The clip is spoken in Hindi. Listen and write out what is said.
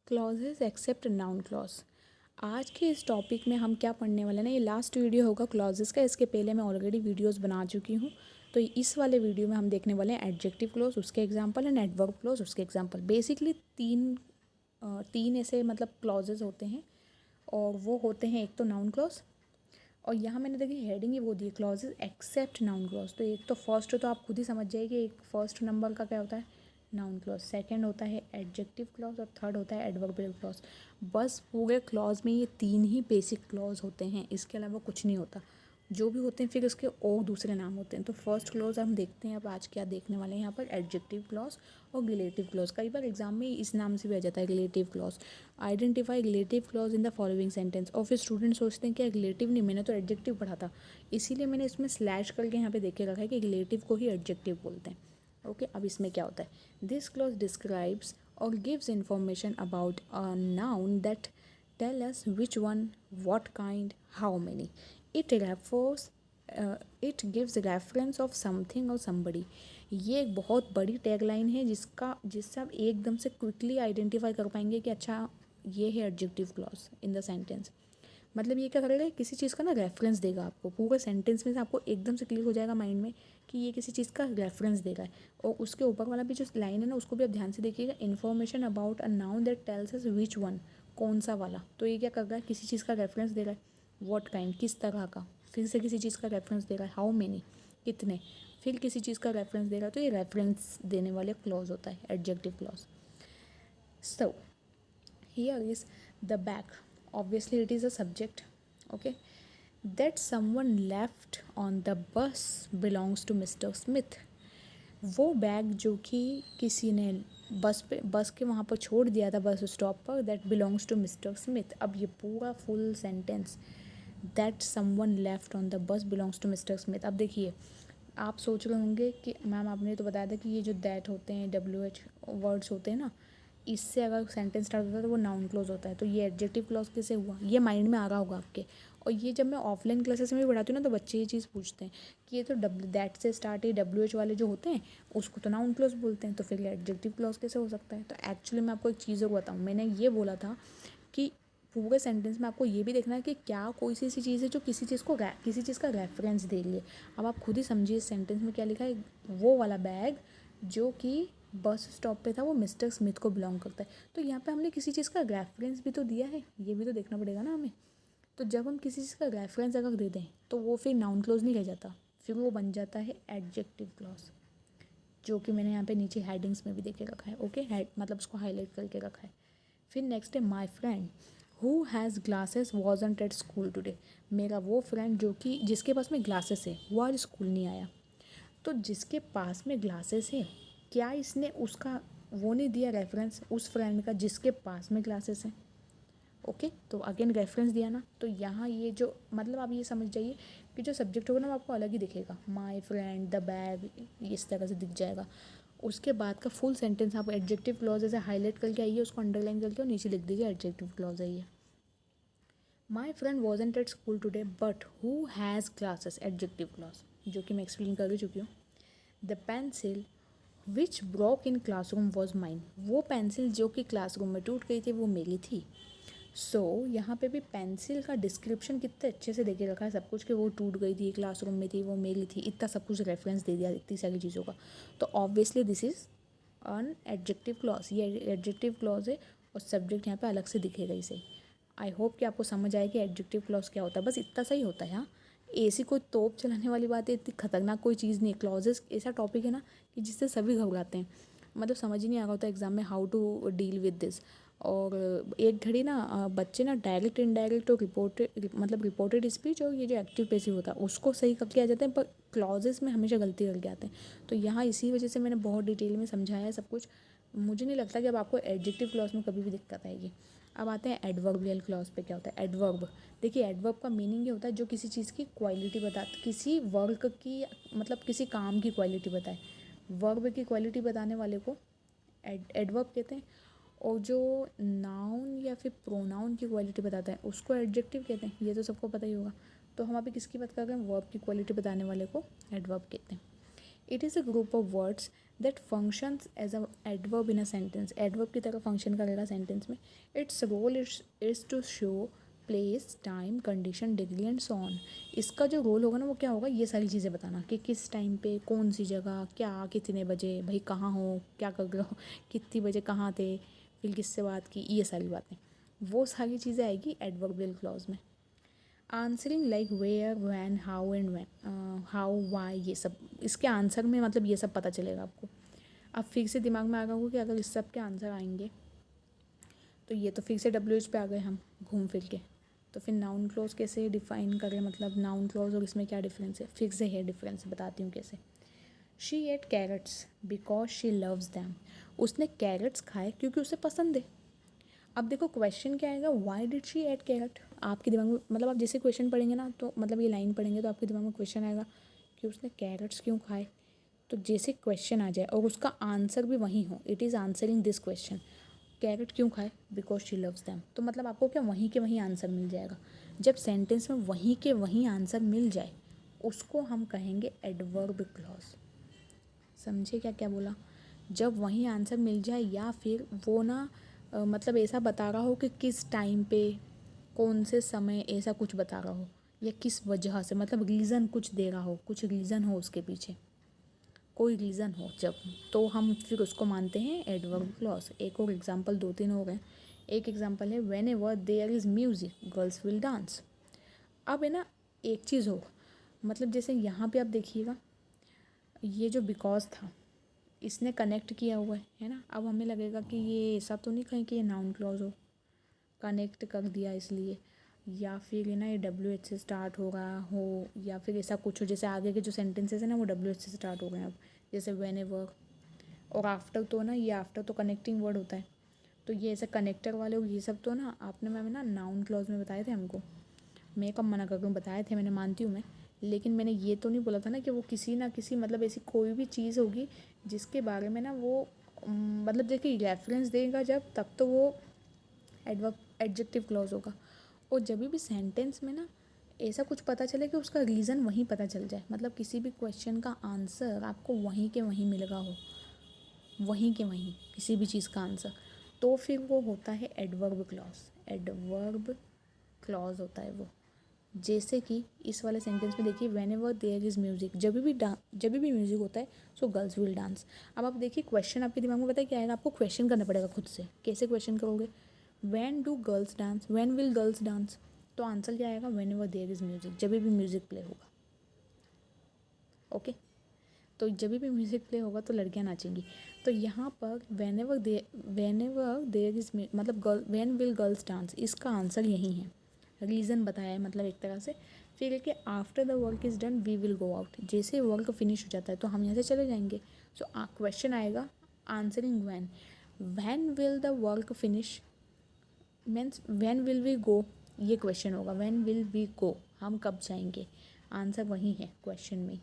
Clauses accept noun clause. आज के इस टॉपिक में हम क्या पढ़ने वाले हैं ना, ये लास्ट वीडियो होगा क्लॉजेस का। इसके पहले मैं ऑलरेडी वीडियोस बना चुकी हूँ। तो इस वाले वीडियो में हम देखने वाले हैं एडजेक्टिव क्लॉज, उसके एग्जांपल, एंड एडवर्ब क्लॉज, उसके एग्जांपल। बेसिकली तीन ऐसे मतलब क्लॉजेज होते हैं, और वो होते हैं, एक तो नाउन क्लॉज, और यहाँ मैंने देखी हेडिंग ही वो दी, क्लॉजेज एक्सेप्ट नाउन क्लॉज। तो एक तो फर्स्ट तो आप खुद ही समझ जाइए कि एक फर्स्ट नंबर का क्या होता है, नाउन क्लॉज। सेकंड होता है एडजेक्टिव क्लॉज, और थर्ड होता है एडवर्बियल क्लॉज। बस पूरे क्लॉज में ये तीन ही बेसिक क्लॉज होते हैं, इसके अलावा कुछ नहीं होता। जो भी होते हैं फिर उसके और दूसरे नाम होते हैं। तो फर्स्ट क्लॉज हम देखते हैं अब आज क्या देखने वाले हैं यहाँ पर, एडजेक्टिव क्लॉज और रिलेटिव क्लॉज। कई बार एग्जाम में इस नाम से भी आ जाता है, relative clause. Identify relative clause in the following sentence. और फिर स्टूडेंट सोचते हैं कि रिलेटिव नहीं, मैंने तो एडजेक्टिव पढ़ा था, इसीलिए मैंने इसमें स्लैश करके यहाँ पे देख के रखा है कि रिलेटिव को ही एडजेक्टिव बोलते हैं। ओके, अब इसमें क्या होता है, दिस क्लॉज डिस्क्राइब्स और gives information about a noun that tell us which one, what kind, how many. It refers it gives reference of something और समबडी। ये एक बहुत बड़ी टैगलाइन है जिससे आप एकदम से क्विकली आइडेंटिफाई कर पाएंगे कि अच्छा ये है adjective clause in the sentence. मतलब ये क्या करेगा, किसी चीज़ का ना रेफरेंस देगा आपको, पूरे सेंटेंस में से आपको एकदम से क्लिक हो जाएगा माइंड में कि ये किसी चीज़ का रेफरेंस दे रहा है। और उसके ऊपर वाला भी जो लाइन है ना, उसको भी आप ध्यान से देखिएगा, information about a noun that tells us which one, कौन सा वाला। तो ये क्या कर रहा है, किसी चीज़ का रेफरेंस दे रहा है। व्हाट काइंड, किस तरह का, फिर से किसी चीज़ का रेफरेंस दे रहा है। हाउ मेनी, कितने, फिर किसी चीज़ का रेफरेंस दे रहा है। तो ये रेफरेंस देने वाले क्लॉज होता है adjective clause. So here is the back, obviously it is a subject. Okay, that someone left on the bus belongs to Mr. Smith. वो बैग जो कि किसी ने बस के वहाँ पर छोड़ दिया था, बस स्टॉप पर, that belongs to mister Smith. अब ये पूरा full sentence, that someone left on the bus belongs to mister Smith. अब देखिए, आप सोच रहे होंगे कि मैम आपने तो बताया था कि ये जो दैट होते हैं, WH वर्ड्स होते हैं ना, इससे अगर सेंटेंस स्टार्ट होता है तो वो नाउन क्लोज होता है। तो ये एडजेक्टिव क्लॉज कैसे हुआ, ये माइंड में आ रहा होगा आपके। और ये जब मैं ऑफलाइन क्लासेस में भी पढ़ाती हूँ ना, तो बच्चे ये चीज़ पूछते हैं कि ये तो दैट से स्टार्ट है, WH वाले जो होते हैं उसको तो नाउन क्लॉज बोलते हैं, तो फिर ये एडजेक्टिव क्लॉज कैसे हो सकता है। तो एक्चुअली मैं आपको एक चीज़ को बताऊँ, मैंने ये बोला था कि पूरे सेंटेंस में आपको ये भी देखना है कि क्या कोई सी ऐसी चीज़ है जो किसी चीज़ को किसी चीज़ का रेफरेंस दे रही है। अब आप खुद ही समझिए इस सेंटेंस में क्या लिखा है, वो वाला बैग जो कि बस स्टॉप पे था वो मिस्टर स्मिथ को बिलोंग करता है। तो यहाँ पे हमने किसी चीज़ का रेफरेंस भी तो दिया है, ये भी तो देखना पड़ेगा ना हमें। तो जब हम किसी चीज़ का रेफरेंस अगर दे दें तो वो फिर नाउन क्लॉज नहीं रह जाता, फिर वो बन जाता है एडजेक्टिव क्लॉज, जो कि मैंने यहाँ पे नीचे हेडिंग्स में भी देखे रखा है। ओके, मतलब उसको हाईलाइट करके रखा है। फिर नेक्स्ट है my friend who has glasses wasn't at school today. मेरा वो फ्रेंड जो कि जिसके पास में ग्लासेस है वो आज स्कूल नहीं आया। तो जिसके पास में ग्लासेस है, क्या इसने उसका वो नहीं दिया रेफरेंस उस फ्रेंड का जिसके पास में ग्लासेस हैं। ओके, तो अगेन रेफरेंस दिया ना। तो यहाँ ये जो मतलब आप ये समझ जाइए कि जो सब्जेक्ट होगा ना वो आपको अलग ही दिखेगा, माई फ्रेंड, द बैग, इस तरह से दिख जाएगा। उसके बाद का फुल सेंटेंस आप एडजेक्टिव क्लॉज ऐसे हाईलाइट करके आइए, उसको अंडरलाइन करके और नीचे लिख दीजिए एडजेक्टिव क्लॉज है ये। My friend wasn't at school today but who has classes, adjective clause, जो कि मैं एक्सप्लेन कर चुकी हूँ। The pencil which broke in classroom was mine. वो पेंसिल जो कि क्लासरूम में टूट गई थी वो मेरी थी। सो यहाँ पे भी पेंसिल का डिस्क्रिप्शन कितने अच्छे से देके रखा है सब कुछ, कि वो टूट गई थी, क्लासरूम में थी, वो मेरी थी, इतना सब कुछ रेफरेंस दे दिया इतनी सारी चीज़ों का। तो obviously this is an adjective clause, ये एडजेक्टिव क्लॉज है, और सब्जेक्ट यहाँ पे अलग से दिखेगा इसे। आई होप कि आपको समझ आए कि एडजेक्टिव क्लॉज क्या होता है, बस इतना सा ही होता है। हाँ, ऐसी कोई तोप चलाने वाली बात है, इतनी खतरनाक कोई चीज़ नहीं है। क्लॉजेस ऐसा टॉपिक है ना कि जिससे सभी घबराते हैं, मतलब समझ ही नहीं आ रहा होता एग्जाम में how to deal with this. और एक घड़ी ना बच्चे ना डायरेक्ट इनडायरेक्ट तो रिपोर्टेड स्पीच और ये जो एक्टिव पैसिव होता है उसको सही करके आ जाते हैं, पर क्लॉजेस में हमेशा गलती करके आते हैं। तो यहाँ इसी वजह से मैंने बहुत डिटेल में समझाया है सब कुछ। मुझे नहीं लगता कि अब आपको एडजेक्टिव क्लॉज में कभी भी दिक्कत आएगी। अब आते हैं एडवर्बियल क्लॉज पे। क्या होता है एडवर्ब, देखिए एडवर्ब का मीनिंग ये होता है जो किसी चीज़ की क्वालिटी बताता, किसी वर्क की मतलब किसी काम की क्वालिटी बताए। वर्ब की क्वालिटी बताने वाले को एडवर्ब कहते हैं, और जो नाउन या फिर प्रोनाउन की क्वालिटी बताता है उसको एडजेक्टिव कहते हैं, ये तो सबको पता ही होगा। तो हम अभी किसकी बात कर रहे हैं, वर्ब की क्वालिटी बताने वाले को एडवर्ब कहते हैं। It is a group of words that functions as a adverb in a sentence, adverb की तरह फंक्शन करेगा सेंटेंस में. Its role is to show place, time, condition, degree and so on. इसका जो रोल होगा ना वो क्या होगा, ये सारी चीज़ें बताना कि किस टाइम पे, कौन सी जगह, क्या, कितने बजे, भाई कहाँ हो, क्या कर रहे हो, कितनी बजे कहाँ थे, फिर किससे बात की, ये सारी बातें, वो सारी चीज़ें आएगी एडवर्बियल क्लॉज में. Answering like where, when, how and when, how, why, ये सब इसके आंसर में मतलब ये सब पता चलेगा आपको. अब फिर से दिमाग में आ गया होगा कि अगर इस सब के आंसर आएंगे तो ये तो फिर से WH पे आ गए हम घूम फिर के. तो फिर नाउन क्लॉज कैसे डिफाइन करें, मतलब नाउन क्लॉज और इसमें क्या डिफरेंस है, फिर से है डिफरेंस, बताती हूँ कैसे. She ate carrots because she loves them. उसने कैरेट्स खाए क्योंकि उसे पसंद है. अब देखो क्वेश्चन क्या आएगा, why did she ate carrot. आपके दिमाग में मतलब आप जैसे क्वेश्चन पढ़ेंगे ना, तो मतलब ये लाइन पढ़ेंगे तो आपके दिमाग में क्वेश्चन आएगा कि उसने कैरेट्स क्यों खाए. तो जैसे क्वेश्चन आ जाए और उसका आंसर भी वही हो, it is answering this question, carrot क्यों खाए, बिकॉज शी लव्स दैम, तो मतलब आपको क्या वहीं के वहीं आंसर मिल जाएगा. जब सेंटेंस में वहीं के वहीं आंसर मिल जाए उसको हम कहेंगे एडवर्ब क्लॉज. समझे क्या क्या बोला. जब वहीं आंसर मिल जाए या फिर वो ना मतलब ऐसा बता रहा हो कि किस टाइम पे, कौन से समय, ऐसा कुछ बता रहा हो, या किस वजह से, मतलब रीज़न कुछ दे रहा हो, कुछ रीज़न हो उसके पीछे, कोई रीज़न हो जब, तो हम फिर उसको मानते हैं एडवर्ब क्लॉज. एक और एग्जांपल, दो तीन हो गए. एक एग्जांपल है whenever there is music girls will dance. अब है ना एक चीज़ हो, मतलब जैसे यहाँ पे आप देखिएगा ये जो बिकॉज था इसने कनेक्ट किया हुआ है ना. अब हमें लगेगा कि ये ऐसा तो नहीं कहीं कि ये नाउन क्लॉज हो, कनेक्ट कर दिया इसलिए, या फिर ना ये WH से स्टार्ट हो रहा हो, या फिर ऐसा कुछ हो. जैसे आगे के जो सेंटेंसेस हैं ना वो WH से स्टार्ट हो गए हैं अब, जैसे व्हेन एवर और आफ्टर, तो ना ये आफ्टर तो कनेक्टिंग वर्ड होता है, तो ये ऐसे कनेक्टर वाले ये सब तो ना आपने मैम ना नाउन क्लॉज में बताए थे हमको. मैं कब मना कर रही हूँ, बताए थे मैंने, मानती हूँ मैं, लेकिन मैंने ये तो नहीं बोला था ना कि वो किसी ना किसी मतलब ऐसी कोई भी चीज़ होगी जिसके बारे में ना वो मतलब देखिए रेफरेंस देगा जब, तब तो वो एडवर्ब एडजेक्टिव क्लॉज होगा. और जब भी सेंटेंस में ना ऐसा कुछ पता चले कि उसका रीज़न वहीं पता चल जाए, मतलब किसी भी क्वेश्चन का आंसर आपको वहीं के वहीं मिल रहा हो, वहीं के वहीं किसी भी चीज़ का आंसर, तो फिर वो होता है एडवर्ब क्लॉज. एडवर्ब क्लॉज होता है वो. जैसे कि इस वाले सेंटेंस में देखिए whenever there is music, जब भी म्यूजिक होता है सो गर्ल्स विल डांस. अब आप देखिए क्वेश्चन आपके दिमाग में पता है क्या आएगा, आपको क्वेश्चन करना पड़ेगा खुद से. कैसे क्वेश्चन करोगे, when do girls dance, when will girls dance, तो आंसर क्या आएगा, whenever there is music, जब भी म्यूजिक प्ले होगा. ओके, तो जब भी म्यूज़िक प्ले होगा तो लड़कियां नाचेंगी. तो यहाँ पर व्हेन एवर देयर इज़ मतलब girl, when will girls dance, इसका आंसर यही है. रीज़न बताया है मतलब एक तरह से. फिर है कि after the work is done we will go out, जैसे वर्क फिनिश हो जाता है तो हम यहाँ से चले जाएंगे. सो क्वेश्चन आएगा answering when, when will the work finish means when will we go, ये क्वेश्चन होगा. व्हेन विल वी गो, हम कब जाएंगे, आंसर वही है क्वेश्चन में.